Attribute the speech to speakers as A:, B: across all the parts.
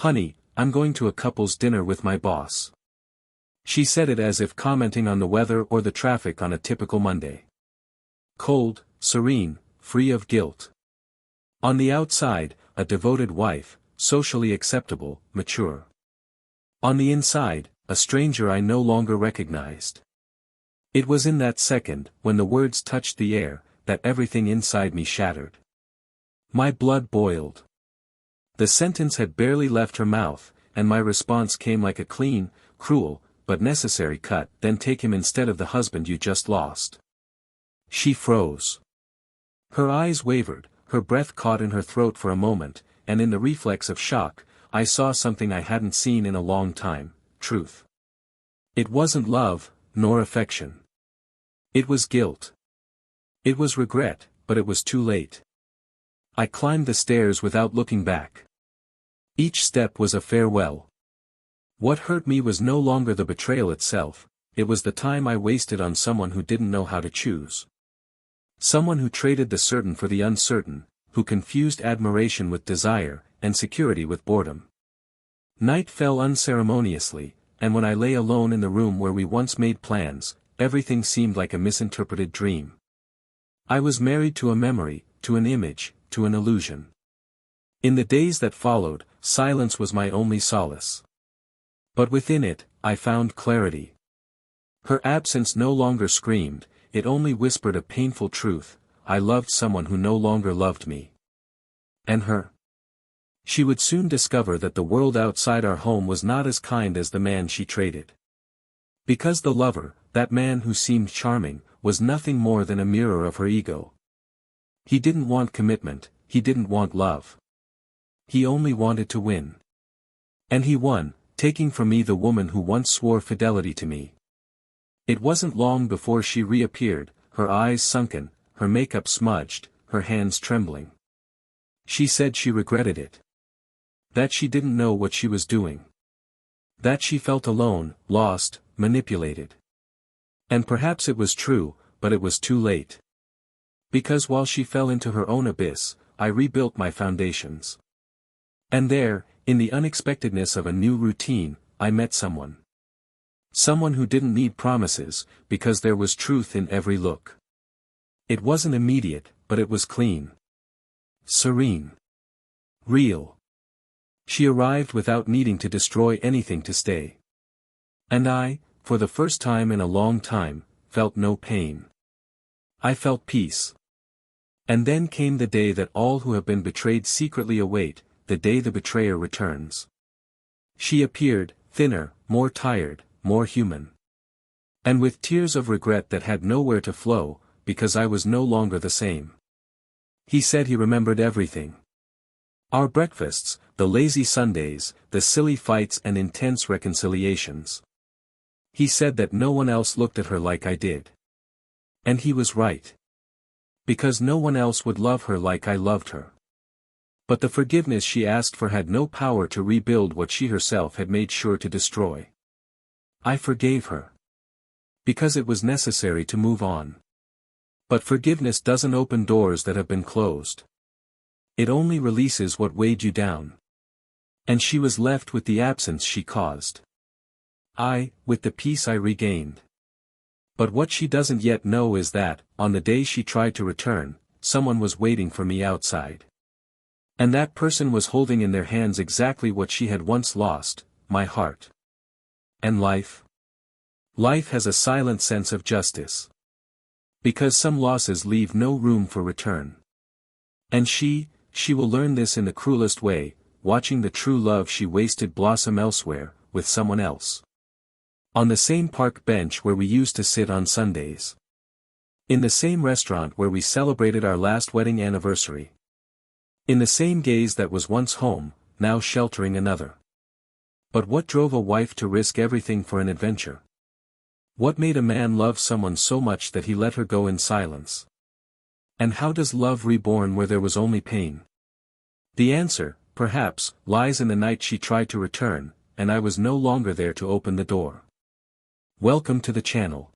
A: "Honey, I'm going to a couple's dinner with my boss." She said it as if commenting on the weather or the traffic on a typical Monday. Cold, serene, free of guilt. On the outside, a devoted wife, socially acceptable, mature. On the inside, a stranger I no longer recognized. It was in that second, when the words touched the air, that everything inside me shattered. My blood boiled. The sentence had barely left her mouth, and my response came like a clean, cruel, but necessary cut. "Then take him instead of the husband you just lost." She froze. Her eyes wavered, her breath caught in her throat for a moment, and in the reflex of shock, I saw something I hadn't seen in a long time: truth. It wasn't love, nor affection. It was guilt. It was regret, but it was too late. I climbed the stairs without looking back. Each step was a farewell. What hurt me was no longer the betrayal itself, it was the time I wasted on someone who didn't know how to choose. Someone who traded the certain for the uncertain, who confused admiration with desire, and security with boredom. Night fell unceremoniously, and when I lay alone in the room where we once made plans, everything seemed like a misinterpreted dream. I was married to a memory, to an image, to an illusion. In the days that followed, silence was my only solace. But within it, I found clarity. Her absence no longer screamed, it only whispered a painful truth: I loved someone who no longer loved me. And her? She would soon discover that the world outside our home was not as kind as the man she traded. Because the lover, that man who seemed charming, was nothing more than a mirror of her ego. He didn't want commitment, he didn't want love. He only wanted to win. And he won, taking from me the woman who once swore fidelity to me. It wasn't long before she reappeared, her eyes sunken, her makeup smudged, her hands trembling. She said she regretted it. That she didn't know what she was doing. That she felt alone, lost, manipulated. And perhaps it was true, but it was too late. Because while she fell into her own abyss, I rebuilt my foundations. And there, in the unexpectedness of a new routine, I met someone. Someone who didn't need promises, because there was truth in every look. It wasn't immediate, but it was clean. Serene. Real. She arrived without needing to destroy anything to stay. And I, for the first time in a long time, felt no pain. I felt peace. And then came the day that all who have been betrayed secretly await, the day the betrayer returns. She appeared, thinner, more tired, more human. And with tears of regret that had nowhere to flow, because I was no longer the same. He said he remembered everything. Our breakfasts, the lazy Sundays, the silly fights and intense reconciliations. He said that no one else looked at her like I did. And he was right. Because no one else would love her like I loved her. But the forgiveness she asked for had no power to rebuild what she herself had made sure to destroy. I forgave her. Because it was necessary to move on. But forgiveness doesn't open doors that have been closed. It only releases what weighed you down. And she was left with the absence she caused. I, with the peace I regained. But what she doesn't yet know is that, on the day she tried to return, someone was waiting for me outside. And that person was holding in their hands exactly what she had once lost, my heart. And life? Life has a silent sense of justice. Because some losses leave no room for return. And she will learn this in the cruelest way, watching the true love she wasted blossom elsewhere, with someone else. On the same park bench where we used to sit on Sundays. In the same restaurant where we celebrated our last wedding anniversary. In the same gaze that was once home, now sheltering another. But what drove a wife to risk everything for an adventure? What made a man love someone so much that he let her go in silence? And how does love reborn where there was only pain? The answer, perhaps, lies in the night she tried to return, and I was no longer there to open the door. Welcome to the channel.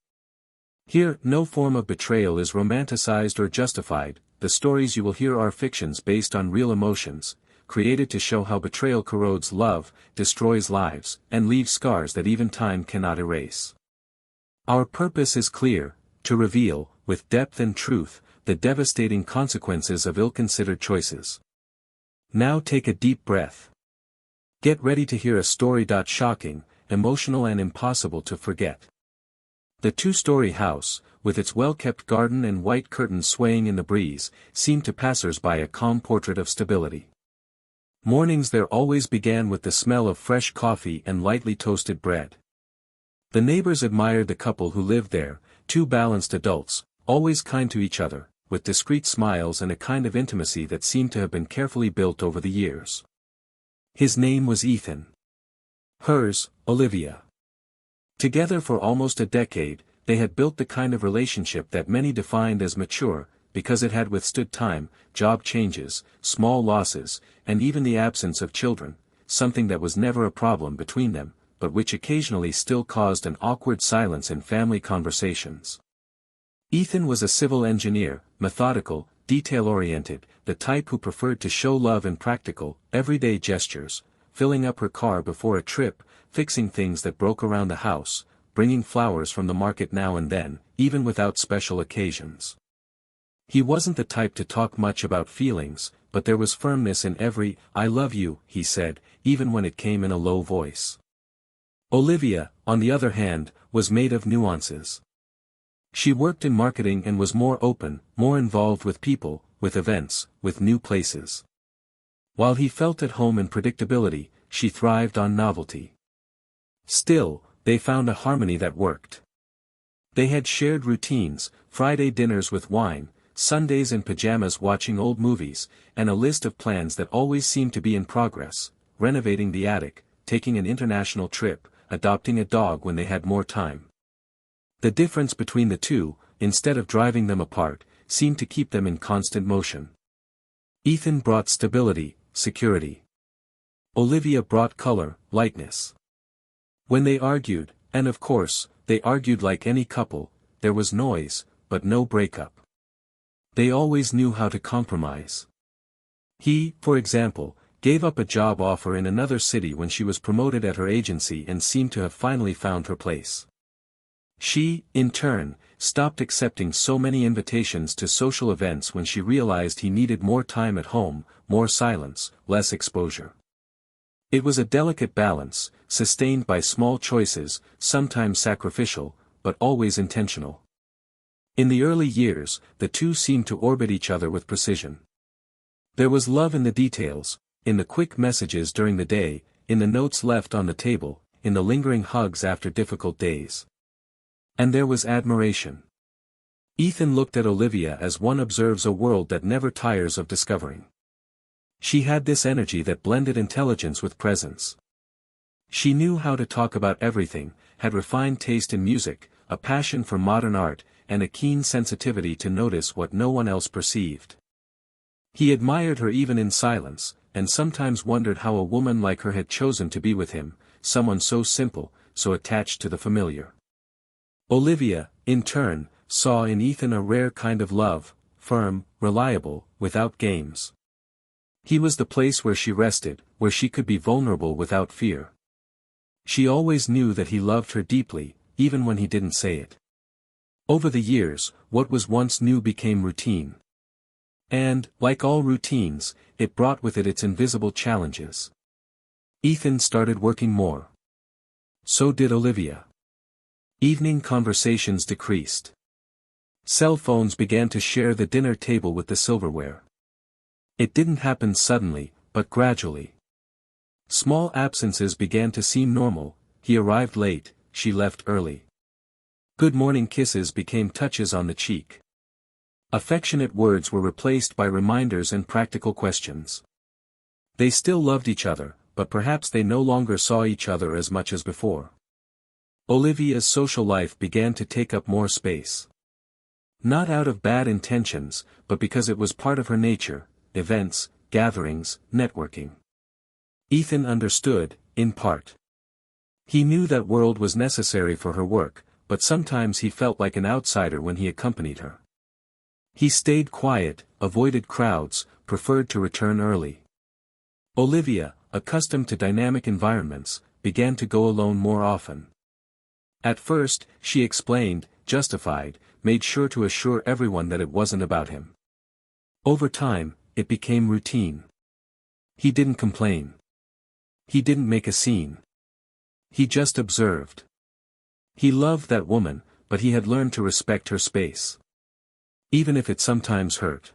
A: Here, no form of betrayal is romanticized or justified, the stories you will hear are fictions based on real emotions, created to show how betrayal corrodes love, destroys lives, and leaves scars that even time cannot erase. Our purpose is clear: to reveal, with depth and truth, the devastating consequences of ill-considered choices. Now take a deep breath. Get ready to hear a story. Shocking, emotional and impossible to forget. The two-story house, with its well-kept garden and white curtains swaying in the breeze, seemed to passers-by a calm portrait of stability. Mornings there always began with the smell of fresh coffee and lightly toasted bread. The neighbors admired the couple who lived there, two balanced adults, always kind to each other, with discreet smiles and a kind of intimacy that seemed to have been carefully built over the years. His name was Ethan. Hers, Olivia. Together for almost a decade, they had built the kind of relationship that many defined as mature, because it had withstood time, job changes, small losses, and even the absence of children, something that was never a problem between them, but which occasionally still caused an awkward silence in family conversations. Ethan was a civil engineer, methodical, detail-oriented, the type who preferred to show love in practical, everyday gestures, filling up her car before a trip, fixing things that broke around the house, bringing flowers from the market now and then, even without special occasions. He wasn't the type to talk much about feelings, but there was firmness in every "I love you," he said, even when it came in a low voice. Olivia, on the other hand, was made of nuances. She worked in marketing and was more open, more involved with people, with events, with new places. While he felt at home in predictability, she thrived on novelty. Still, they found a harmony that worked. They had shared routines, Friday dinners with wine, Sundays in pajamas watching old movies, and a list of plans that always seemed to be in progress: renovating the attic, taking an international trip, adopting a dog when they had more time. The difference between the two, instead of driving them apart, seemed to keep them in constant motion. Ethan brought stability, security. Olivia brought color, lightness. When they argued, and of course, they argued like any couple, there was noise, but no breakup. They always knew how to compromise. He, for example, gave up a job offer in another city when she was promoted at her agency and seemed to have finally found her place. She, in turn, stopped accepting so many invitations to social events when she realized he needed more time at home, more silence, less exposure. It was a delicate balance, sustained by small choices, sometimes sacrificial, but always intentional. In the early years, the two seemed to orbit each other with precision. There was love in the details, in the quick messages during the day, in the notes left on the table, in the lingering hugs after difficult days. And there was admiration. Ethan looked at Olivia as one observes a world that never tires of discovering. She had this energy that blended intelligence with presence. She knew how to talk about everything, had refined taste in music, a passion for modern art, and a keen sensitivity to notice what no one else perceived. He admired her even in silence, and sometimes wondered how a woman like her had chosen to be with him, someone so simple, so attached to the familiar. Olivia, in turn, saw in Ethan a rare kind of love, firm, reliable, without games. He was the place where she rested, where she could be vulnerable without fear. She always knew that he loved her deeply, even when he didn't say it. Over the years, what was once new became routine. And, like all routines, it brought with it its invisible challenges. Ethan started working more. So did Olivia. Evening conversations decreased. Cell phones began to share the dinner table with the silverware. It didn't happen suddenly, but gradually. Small absences began to seem normal: he arrived late, she left early. Good morning kisses became touches on the cheek. Affectionate words were replaced by reminders and practical questions. They still loved each other, but perhaps they no longer saw each other as much as before. Olivia's social life began to take up more space. Not out of bad intentions, but because it was part of her nature: events, gatherings, networking. Ethan understood, in part. He knew that world was necessary for her work, but sometimes he felt like an outsider when he accompanied her. He stayed quiet, avoided crowds, preferred to return early. Olivia, accustomed to dynamic environments, began to go alone more often. At first, she explained, justified, made sure to assure everyone that it wasn't about him. Over time, it became routine. He didn't complain. He didn't make a scene. He just observed. He loved that woman, but he had learned to respect her space. Even if it sometimes hurt.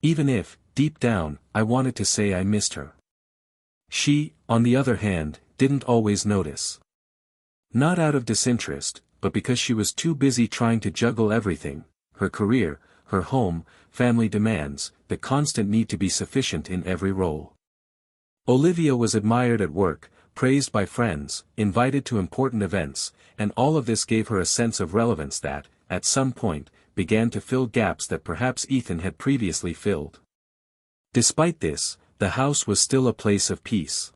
A: Even if, deep down, I wanted to say I missed her. She, on the other hand, didn't always notice. Not out of disinterest, but because she was too busy trying to juggle everything, her career, her home, family demands, the constant need to be sufficient in every role. Olivia was admired at work, praised by friends, invited to important events, and all of this gave her a sense of relevance that, at some point, began to fill gaps that perhaps Ethan had previously filled. Despite this, the house was still a place of peace.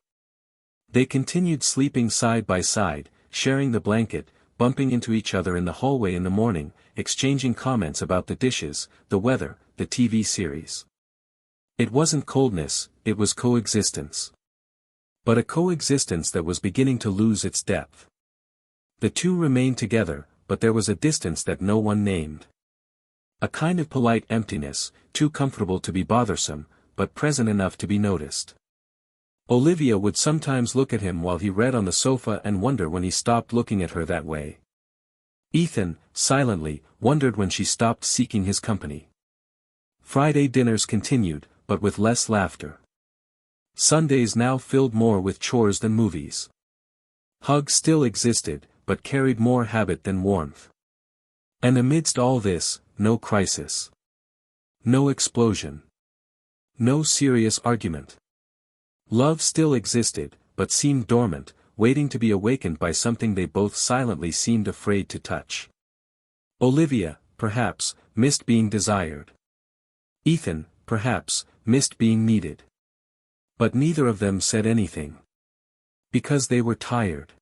A: They continued sleeping side by side, sharing the blanket, bumping into each other in the hallway in the morning, exchanging comments about the dishes, the weather, the TV series. It wasn't coldness, it was coexistence. But a coexistence that was beginning to lose its depth. The two remained together, but there was a distance that no one named. A kind of polite emptiness, too comfortable to be bothersome, but present enough to be noticed. Olivia would sometimes look at him while he read on the sofa and wonder when he stopped looking at her that way. Ethan, silently, wondered when she stopped seeking his company. Friday dinners continued, but with less laughter. Sundays now filled more with chores than movies. Hugs still existed, but carried more habit than warmth. And amidst all this, no crisis. No explosion. No serious argument. Love still existed, but seemed dormant, waiting to be awakened by something they both silently seemed afraid to touch. Olivia, perhaps, missed being desired. Ethan, perhaps, missed being needed. But neither of them said anything. Because they were tired.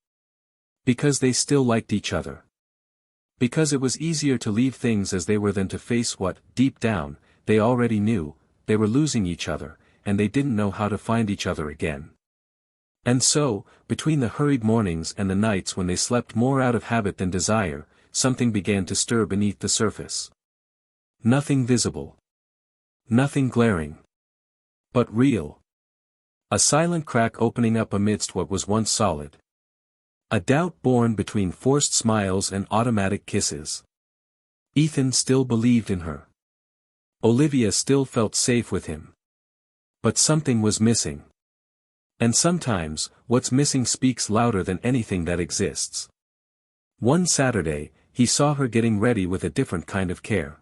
A: Because they still liked each other. Because it was easier to leave things as they were than to face what, deep down, they already knew, they were losing each other, and they didn't know how to find each other again. And so, between the hurried mornings and the nights when they slept more out of habit than desire, something began to stir beneath the surface. Nothing visible. Nothing glaring. But real. A silent crack opening up amidst what was once solid. A doubt born between forced smiles and automatic kisses. Ethan still believed in her. Olivia still felt safe with him. But something was missing. And sometimes, what's missing speaks louder than anything that exists. One Saturday, he saw her getting ready with a different kind of care.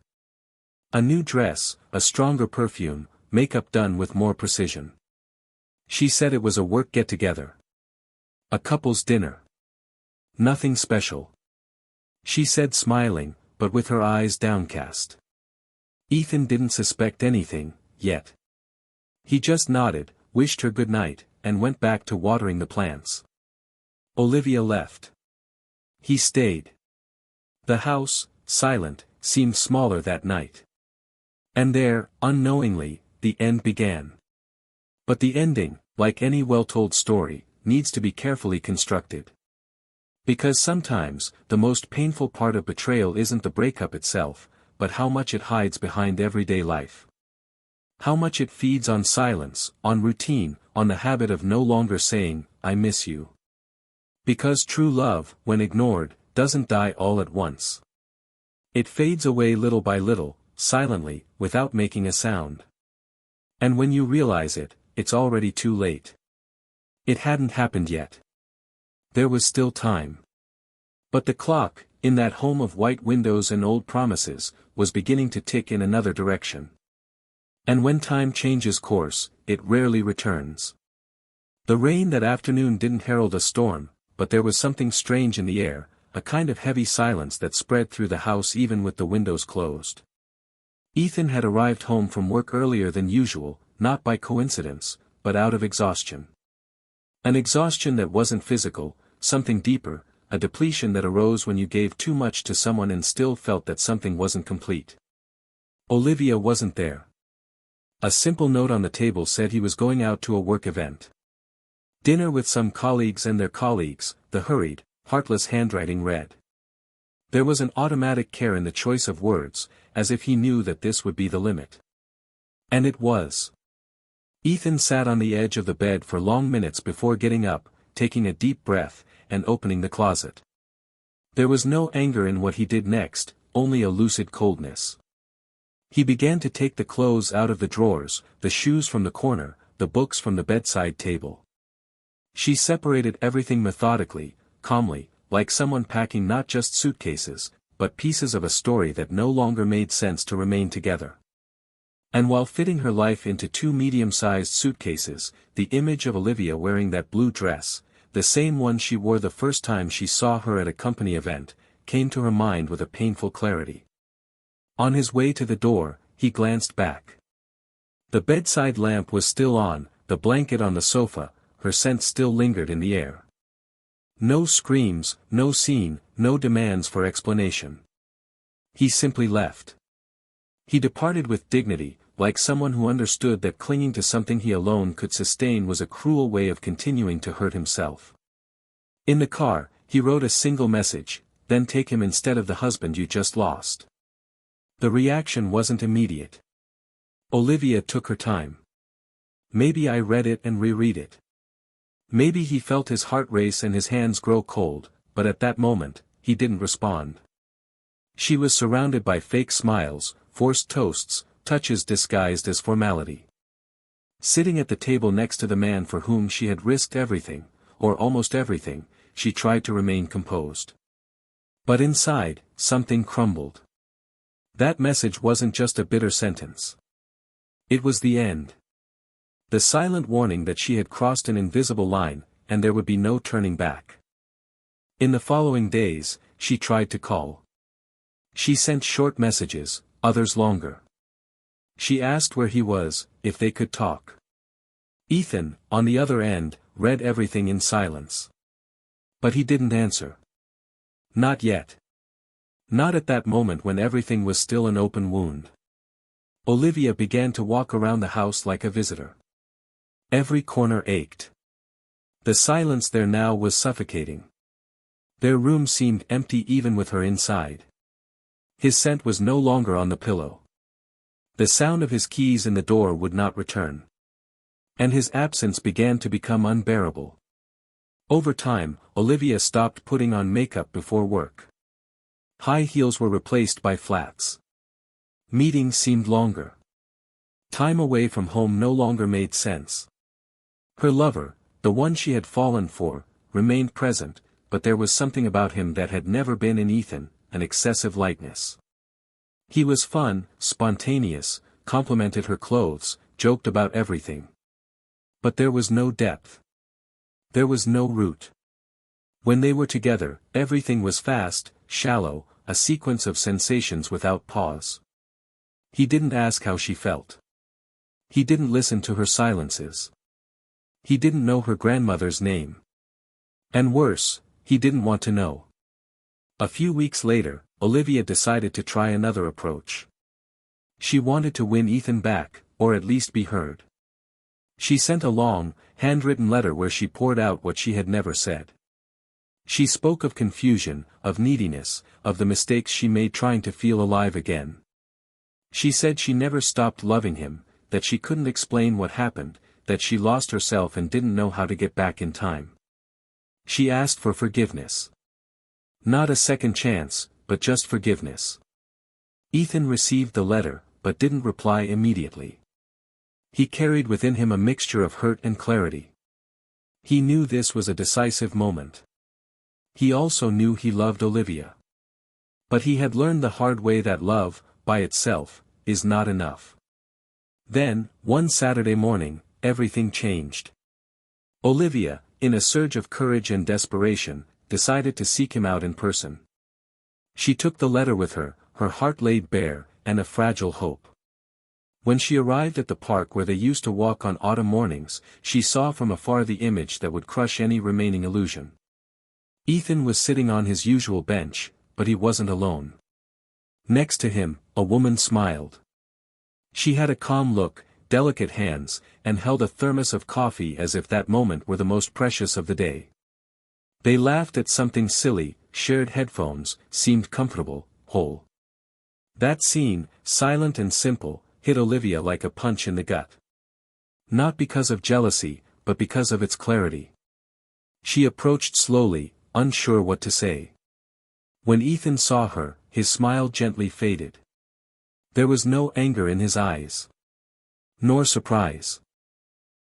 A: A new dress, a stronger perfume, makeup done with more precision. She said it was a work get-together. A couple's dinner. Nothing special. She said smiling, but with her eyes downcast. Ethan didn't suspect anything, yet. He just nodded, wished her good night, and went back to watering the plants. Olivia left. He stayed. The house, silent, seemed smaller that night. And there, unknowingly, the end began. But the ending, like any well-told story, needs to be carefully constructed. Because sometimes, the most painful part of betrayal isn't the breakup itself, but how much it hides behind everyday life. How much it feeds on silence, on routine, on the habit of no longer saying, "I miss you." Because true love, when ignored, doesn't die all at once. It fades away little by little, silently, without making a sound. And when you realize it, it's already too late. It hadn't happened yet. There was still time. But the clock, in that home of white windows and old promises, was beginning to tick in another direction. And when time changes course, it rarely returns. The rain that afternoon didn't herald a storm, but there was something strange in the air, a kind of heavy silence that spread through the house even with the windows closed. Ethan had arrived home from work earlier than usual, not by coincidence, but out of exhaustion. An exhaustion that wasn't physical, something deeper, a depletion that arose when you gave too much to someone and still felt that something wasn't complete. Olivia wasn't there. A simple note on the table said he was going out to a work event. Dinner with some colleagues and their colleagues, the hurried, heartless handwriting read. There was an automatic care in the choice of words, as if he knew that this would be the limit. And it was. Ethan sat on the edge of the bed for long minutes before getting up, taking a deep breath, and opening the closet. There was no anger in what he did next, only a lucid coldness. He began to take the clothes out of the drawers, the shoes from the corner, the books from the bedside table. She separated everything methodically, calmly, like someone packing not just suitcases, but pieces of a story that no longer made sense to remain together. And while fitting her life into two medium-sized suitcases, the image of Olivia wearing that blue dress, the same one she wore the first time she saw her at a company event, came to her mind with a painful clarity. On his way to the door, he glanced back. The bedside lamp was still on, the blanket on the sofa, her scent still lingered in the air. No screams, no scene, no demands for explanation. He simply left. He departed with dignity, like someone who understood that clinging to something he alone could sustain was a cruel way of continuing to hurt himself. In the car, he wrote a single message, "Then take him instead of the husband you just lost." The reaction wasn't immediate. Olivia took her time. Maybe I read it and reread it. Maybe he felt his heart race and his hands grow cold, but at that moment, he didn't respond. She was surrounded by fake smiles, forced toasts, touches disguised as formality. Sitting at the table next to the man for whom she had risked everything, or almost everything, she tried to remain composed. But inside, something crumbled. That message wasn't just a bitter sentence. It was the end. The silent warning that she had crossed an invisible line, and there would be no turning back. In the following days, she tried to call. She sent short messages, others longer. She asked where he was, if they could talk. Ethan, on the other end, read everything in silence. But he didn't answer. Not yet. Not at that moment when everything was still an open wound. Olivia began to walk around the house like a visitor. Every corner ached. The silence there now was suffocating. Their room seemed empty even with her inside. His scent was no longer on the pillow. The sound of his keys in the door would not return. And his absence began to become unbearable. Over time, Olivia stopped putting on makeup before work. High heels were replaced by flats. Meetings seemed longer. Time away from home no longer made sense. Her lover, the one she had fallen for, remained present, but there was something about him that had never been in Ethan, an excessive lightness. He was fun, spontaneous, complimented her clothes, joked about everything. But there was no depth. There was no root. When they were together, everything was fast, shallow, a sequence of sensations without pause. He didn't ask how she felt. He didn't listen to her silences. He didn't know her grandmother's name. And worse, he didn't want to know. A few weeks later, Olivia decided to try another approach. She wanted to win Ethan back, or at least be heard. She sent a long, handwritten letter where she poured out what she had never said. She spoke of confusion, of neediness, of the mistakes she made trying to feel alive again. She said she never stopped loving him, that she couldn't explain what happened, that she lost herself and didn't know how to get back in time. She asked for forgiveness. Not a second chance, but just forgiveness. Ethan received the letter, but didn't reply immediately. He carried within him a mixture of hurt and clarity. He knew this was a decisive moment. He also knew he loved Olivia. But he had learned the hard way that love, by itself, is not enough. Then, one Saturday morning, everything changed. Olivia, in a surge of courage and desperation, decided to seek him out in person. She took the letter with her, her heart laid bare, and a fragile hope. When she arrived at the park where they used to walk on autumn mornings, she saw from afar the image that would crush any remaining illusion. Ethan was sitting on his usual bench, but he wasn't alone. Next to him, a woman smiled. She had a calm look, delicate hands, and held a thermos of coffee as if that moment were the most precious of the day. They laughed at something silly, shared headphones, seemed comfortable, whole. That scene, silent and simple, hit Olivia like a punch in the gut. Not because of jealousy, but because of its clarity. She approached slowly, unsure what to say. When Ethan saw her, his smile gently faded. There was no anger in his eyes. Nor surprise.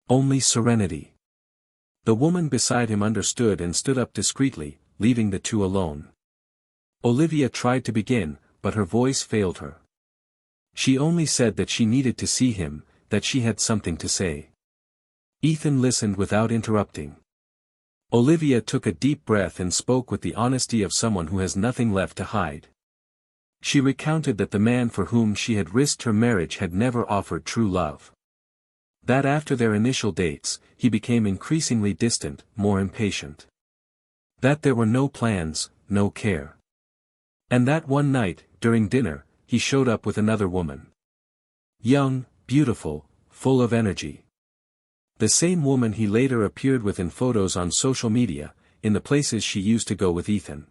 A: Only serenity. The woman beside him understood and stood up discreetly, leaving the two alone. Olivia tried to begin, but her voice failed her. She only said that she needed to see him, that she had something to say. Ethan listened without interrupting. Olivia took a deep breath and spoke with the honesty of someone who has nothing left to hide. She recounted that the man for whom she had risked her marriage had never offered true love. That after their initial dates, he became increasingly distant, more impatient. That there were no plans, no care. And that one night, during dinner, he showed up with another woman. Young, beautiful, full of energy. The same woman he later appeared with in photos on social media, in the places she used to go with Ethan.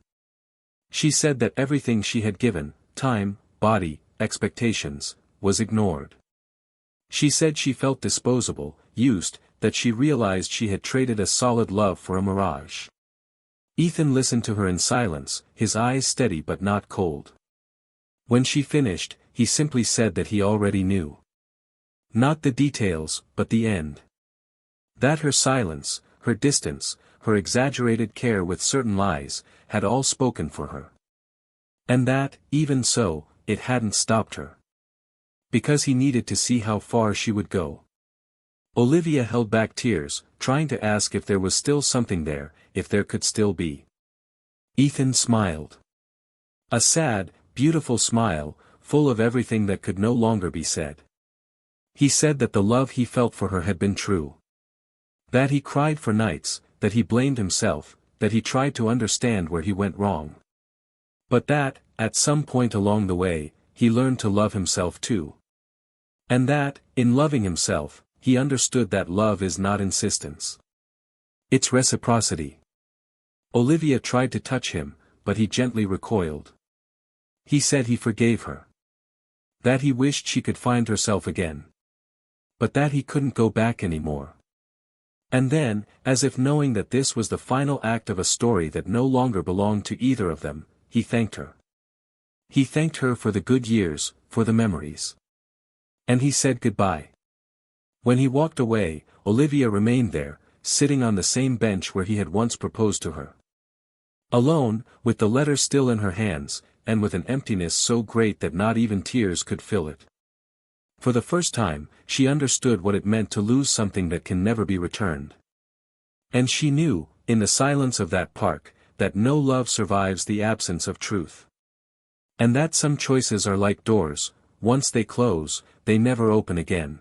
A: She said that everything she had given, time, body, expectations, was ignored. She said she felt disposable, used, that she realized she had traded a solid love for a mirage. Ethan listened to her in silence, his eyes steady but not cold. When she finished, he simply said that he already knew. Not the details, but the end. That her silence, her distance, her exaggerated care with certain lies, had all spoken for her. And that, even so, it hadn't stopped her. Because he needed to see how far she would go. Olivia held back tears, trying to ask if there was still something there, if there could still be. Ethan smiled. A sad, beautiful smile, full of everything that could no longer be said. He said that the love he felt for her had been true. That he cried for nights, that he blamed himself, that he tried to understand where he went wrong. But that, at some point along the way, he learned to love himself too. And that, in loving himself, he understood that love is not insistence. It's reciprocity. Olivia tried to touch him, but he gently recoiled. He said he forgave her. That he wished she could find herself again. But that he couldn't go back anymore. And then, as if knowing that this was the final act of a story that no longer belonged to either of them, he thanked her. He thanked her for the good years, for the memories. And he said goodbye. When he walked away, Olivia remained there, sitting on the same bench where he had once proposed to her. Alone, with the letter still in her hands, and with an emptiness so great that not even tears could fill it. For the first time, she understood what it meant to lose something that can never be returned. And she knew, in the silence of that park, that no love survives the absence of truth. And that some choices are like doors, once they close, they never open again.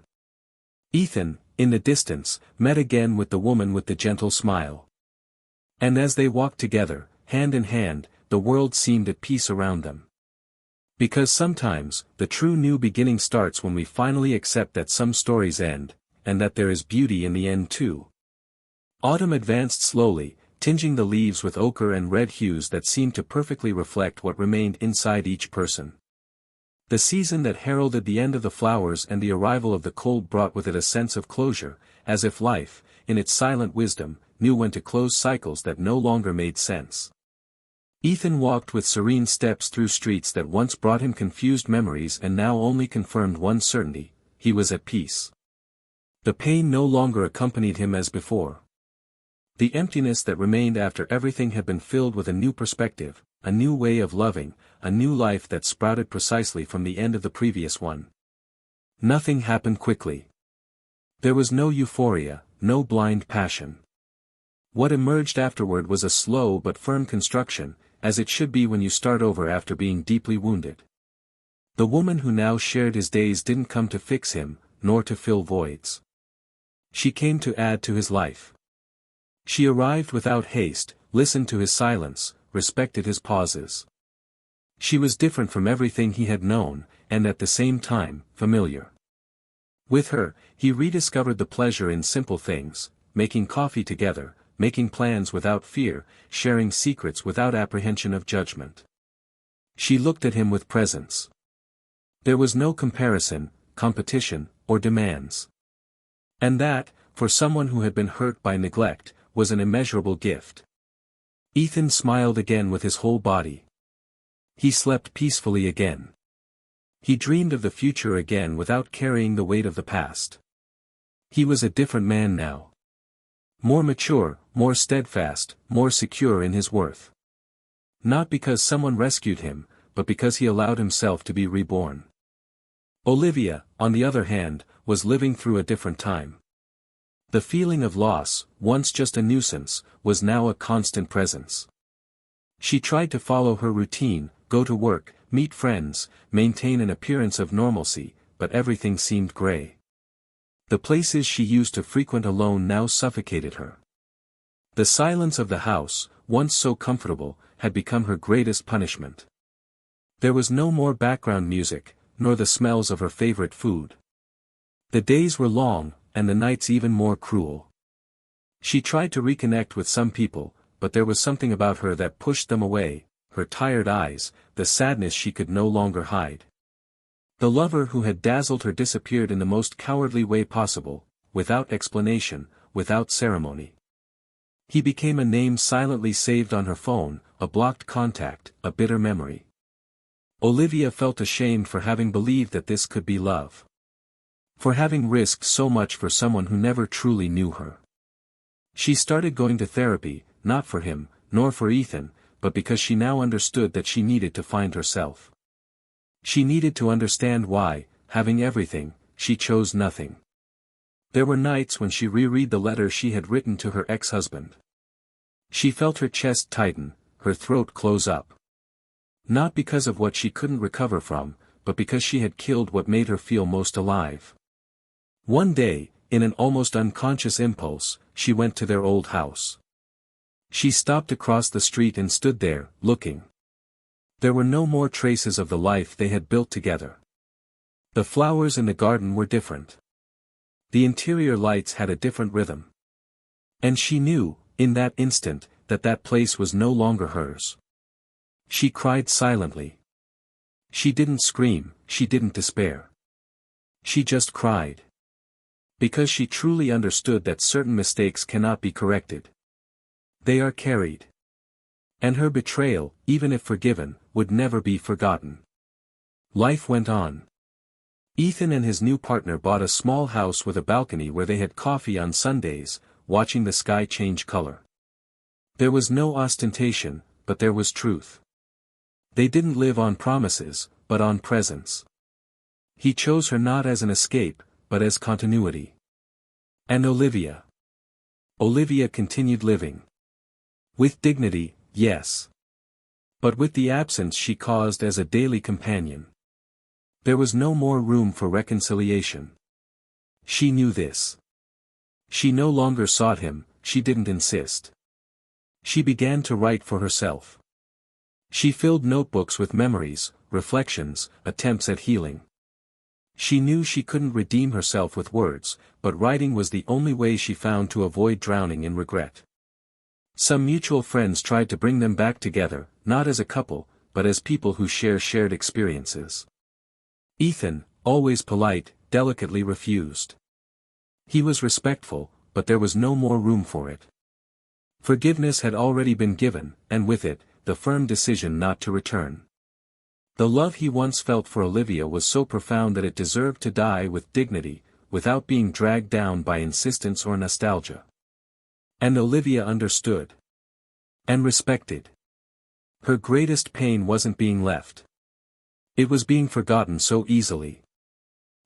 A: Ethan, in the distance, met again with the woman with the gentle smile. And as they walked together, hand in hand, the world seemed at peace around them. Because sometimes, the true new beginning starts when we finally accept that some stories end, and that there is beauty in the end too. Autumn advanced slowly, tinging the leaves with ochre and red hues that seemed to perfectly reflect what remained inside each person. The season that heralded the end of the flowers and the arrival of the cold brought with it a sense of closure, as if life, in its silent wisdom, knew when to close cycles that no longer made sense. Ethan walked with serene steps through streets that once brought him confused memories and now only confirmed one certainty: he was at peace. The pain no longer accompanied him as before. The emptiness that remained after everything had been filled with a new perspective, a new way of loving, a new life that sprouted precisely from the end of the previous one. Nothing happened quickly. There was no euphoria, no blind passion. What emerged afterward was a slow but firm construction, as it should be when you start over after being deeply wounded. The woman who now shared his days didn't come to fix him, nor to fill voids. She came to add to his life. She arrived without haste, listened to his silence, respected his pauses. She was different from everything he had known, and at the same time, familiar. With her, he rediscovered the pleasure in simple things, making coffee together, making plans without fear, sharing secrets without apprehension of judgment. She looked at him with presence. There was no comparison, competition, or demands. And that, for someone who had been hurt by neglect, was an immeasurable gift. Ethan smiled again with his whole body. He slept peacefully again. He dreamed of the future again without carrying the weight of the past. He was a different man now. More mature, more steadfast, more secure in his worth. Not because someone rescued him, but because he allowed himself to be reborn. Olivia, on the other hand, was living through a different time. The feeling of loss, once just a nuisance, was now a constant presence. She tried to follow her routine, go to work, meet friends, maintain an appearance of normalcy, but everything seemed gray. The places she used to frequent alone now suffocated her. The silence of the house, once so comfortable, had become her greatest punishment. There was no more background music, nor the smells of her favorite food. The days were long, and the nights even more cruel. She tried to reconnect with some people, but there was something about her that pushed them away, her tired eyes, the sadness she could no longer hide. The lover who had dazzled her disappeared in the most cowardly way possible, without explanation, without ceremony. He became a name silently saved on her phone, a blocked contact, a bitter memory. Olivia felt ashamed for having believed that this could be love. For having risked so much for someone who never truly knew her. She started going to therapy, not for him, nor for Ethan, but because she now understood that she needed to find herself. She needed to understand why, having everything, she chose nothing. There were nights when she reread the letter she had written to her ex-husband. She felt her chest tighten, her throat close up. Not because of what she couldn't recover from, but because she had killed what made her feel most alive. One day, in an almost unconscious impulse, she went to their old house. She stopped across the street and stood there, looking. There were no more traces of the life they had built together. The flowers in the garden were different. The interior lights had a different rhythm. And she knew, in that instant, that that place was no longer hers. She cried silently. She didn't scream, she didn't despair. She just cried. Because she truly understood that certain mistakes cannot be corrected. They are carried. And her betrayal, even if forgiven, would never be forgotten. Life went on. Ethan and his new partner bought a small house with a balcony where they had coffee on Sundays, watching the sky change color. There was no ostentation, but there was truth. They didn't live on promises, but on presence. He chose her not as an escape, but as continuity. And Olivia. Olivia continued living. With dignity, yes. But with the absence she caused as a daily companion. There was no more room for reconciliation. She knew this. She no longer sought him, she didn't insist. She began to write for herself. She filled notebooks with memories, reflections, attempts at healing. She knew she couldn't redeem herself with words, but writing was the only way she found to avoid drowning in regret. Some mutual friends tried to bring them back together, not as a couple, but as people who share shared experiences. Ethan, always polite, delicately refused. He was respectful, but there was no more room for it. Forgiveness had already been given, and with it, the firm decision not to return. The love he once felt for Olivia was so profound that it deserved to die with dignity, without being dragged down by insistence or nostalgia. And Olivia understood. And respected. Her greatest pain wasn't being left. It was being forgotten so easily.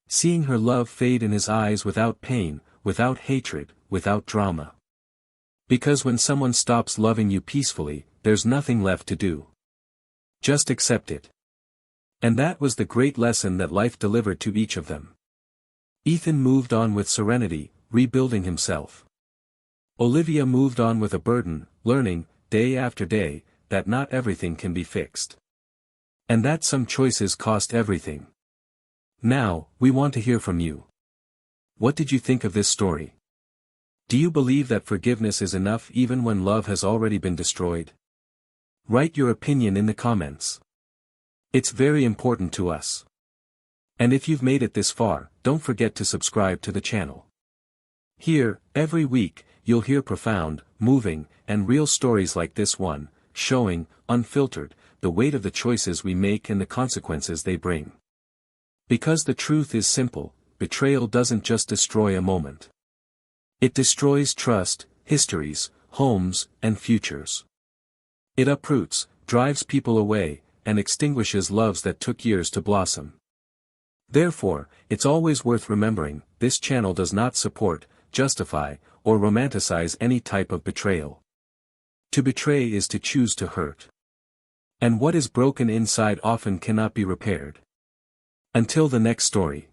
A: Seeing her love fade in his eyes without pain, without hatred, without drama. Because when someone stops loving you peacefully, there's nothing left to do. Just accept it. And that was the great lesson that life delivered to each of them. Ethan moved on with serenity, rebuilding himself. Olivia moved on with a burden, learning, day after day, that not everything can be fixed. And that some choices cost everything. Now, we want to hear from you. What did you think of this story? Do you believe that forgiveness is enough even when love has already been destroyed? Write your opinion in the comments. It's very important to us. And if you've made it this far, don't forget to subscribe to the channel. Here, every week, you'll hear profound, moving, and real stories like this one, showing, unfiltered, the weight of the choices we make and the consequences they bring. Because the truth is simple, betrayal doesn't just destroy a moment. It destroys trust, histories, homes, and futures. It uproots, drives people away, and extinguishes loves that took years to blossom. Therefore, it's always worth remembering, this channel does not support, justify, or romanticize any type of betrayal. To betray is to choose to hurt. And what is broken inside often cannot be repaired. Until the next story.